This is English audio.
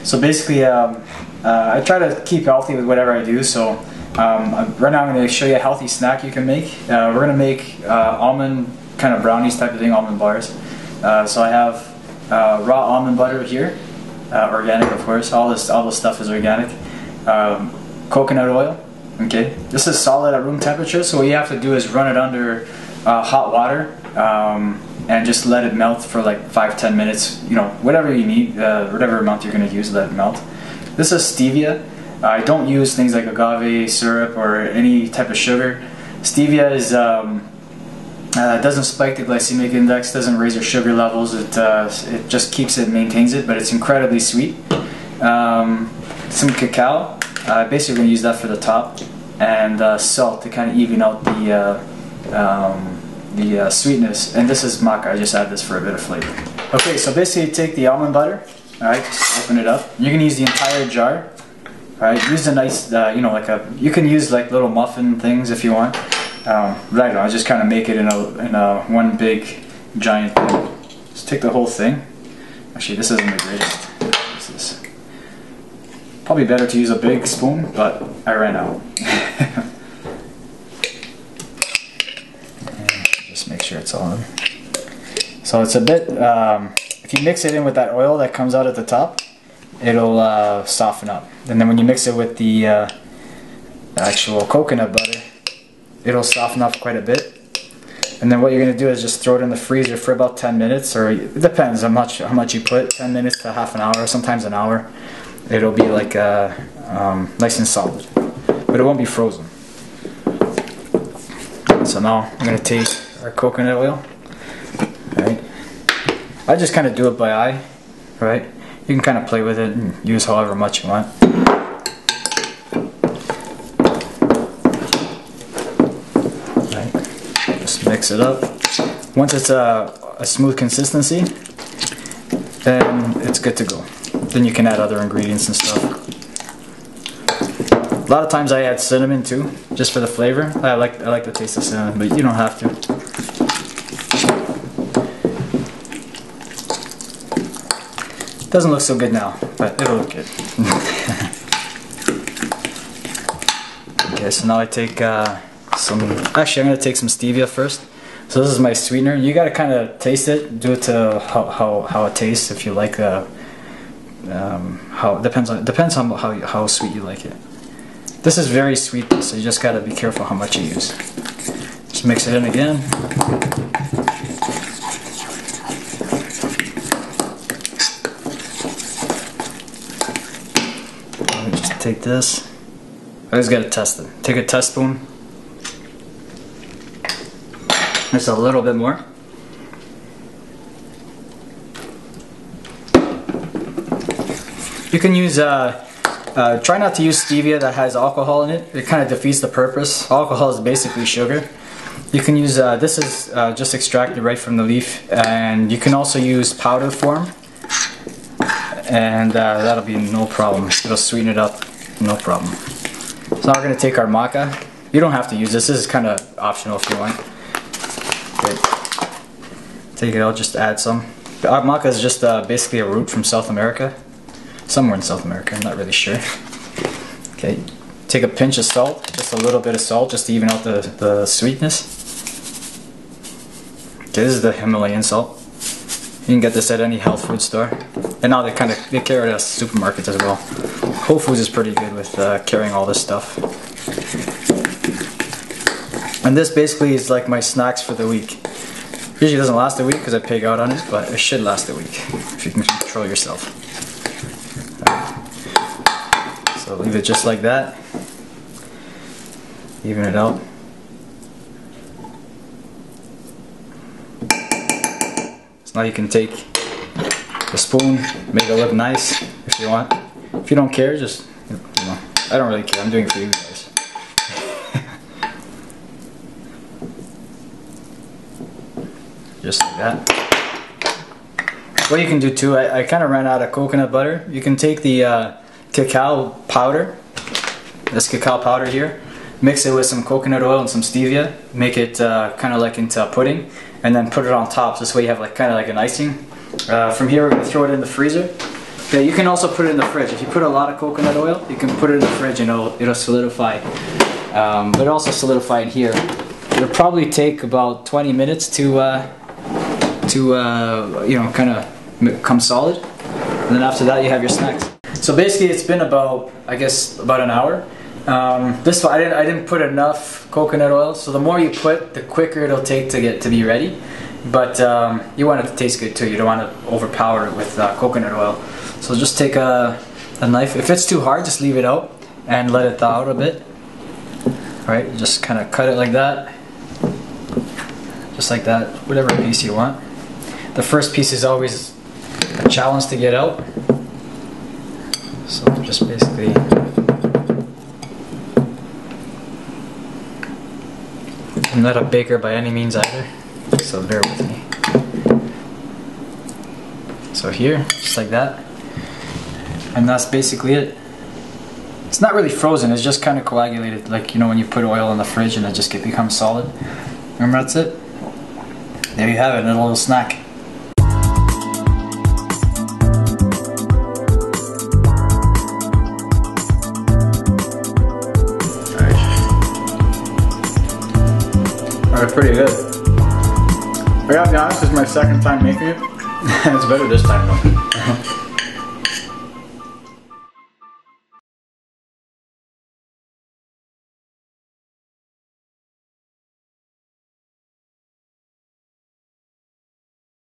So basically, I try to keep healthy with whatever I do. So right now I'm going to show you a healthy snack you can make. We're going to make almond kind of brownies type of thing, almond bars. So I have raw almond butter here, organic of course. All this stuff is organic. Coconut oil. Okay, this is solid at room temperature. So what you have to do is run it under hot water. And just let it melt for like 5-10 minutes, you know, whatever you need, whatever amount you're going to use, let it melt. This is stevia. I don't use things like agave syrup or any type of sugar. Stevia is doesn't spike the glycemic index, doesn't raise your sugar levels, it just keeps it, maintains it, but it's incredibly sweet. Some cacao, basically going to use that for the top, and salt to kind of even out the sweetness. And this is maca, I just add this for a bit of flavor. Okay, so basically you take the almond butter, alright, just open it up. You're going to use the entire jar. Alright, use a nice, you know, you can use like little muffin things if you want. Right now, I just kind of make it in a one big giant thing. Just take the whole thing. Actually, this isn't the greatest. This is probably better to use a big spoon, but I ran out. Make sure it's all in. So it's a bit, if you mix it in with that oil that comes out at the top, it'll soften up. And then when you mix it with the actual coconut butter, it'll soften up quite a bit. And then what you're going to do is just throw it in the freezer for about 10 minutes, or it depends how much you put, 10 minutes to half an hour, sometimes an hour. It'll be like nice and solid, but it won't be frozen. So now I'm going to taste our coconut oil. Right. I just kind of do it by eye. Right. You can kind of play with it and use however much you want. Right. Just mix it up. Once it's a smooth consistency, then it's good to go. Then you can add other ingredients and stuff. A lot of times I add cinnamon too, just for the flavor. I like the taste of cinnamon, but you don't have to. Doesn't look so good now, but it'll look good. Okay, so now I take actually I'm going to take some stevia first. So this is my sweetener. You got to kind of taste it, do it to how it tastes, if you like depends on how sweet you like it. This is very sweet, so you just got to be careful how much you use. Just mix it in again. Take this. I just gotta test it. Take a test spoon. Just a little bit more. You can use, try not to use stevia that has alcohol in it. It kind of defeats the purpose. Alcohol is basically sugar. You can use, this is just extracted right from the leaf, and you can also use powder form, and that'll be no problem. It'll sweeten it up. No problem. So now we're going to take our maca. You don't have to use this. This is kind of optional if you want. Okay. Take it out, just add some. Our maca is just basically a root from South America. Somewhere in South America, I'm not really sure. Okay. Take a pinch of salt, just a little bit of salt, just to even out the sweetness. Okay, this is the Himalayan salt. You can get this at any health food store. And now they carry it at supermarkets as well. Whole Foods is pretty good with carrying all this stuff. And this basically is like my snacks for the week. Usually doesn't last a week because I pig out on it, but it should last a week if you can control yourself. So leave it just like that. Even it out. So now you can take the spoon, make it look nice if you want. If you don't care, just, you know, I don't really care. I'm doing it for you guys. Just like that. What you can do too, I kind of ran out of coconut butter. You can take the cacao powder, this cacao powder here, mix it with some coconut oil and some stevia, make it kind of like into a pudding, and then put it on top. This way you have like kind of like an icing. From here we're going to throw it in the freezer Yeah, you can also put it in the fridge. If you put a lot of coconut oil, you can put it in the fridge and it'll solidify. But it'll also solidify in here. It'll probably take about 20 minutes to you know, kind of become solid. And then after that, you have your snacks. So basically, it's been about, I guess, about an hour. This one, I didn't put enough coconut oil, so the more you put, the quicker it'll take to be ready. But you want it to taste good too. You don't want to overpower it with coconut oil. So just take a knife. If it's too hard, just leave it out and let it thaw out a bit. Alright, just kind of cut it like that. Just like that, whatever piece you want. The first piece is always a challenge to get out. So just basically... I'm not a baker by any means either, so bear with me. So here, just like that. And that's basically it. It's not really frozen, it's just kind of coagulated, like, you know, when you put oil in the fridge and it just becomes solid. Remember, that's it. There you have it, a little snack. Alright, pretty good. I gotta be honest, this is my second time making it. It's better this time though.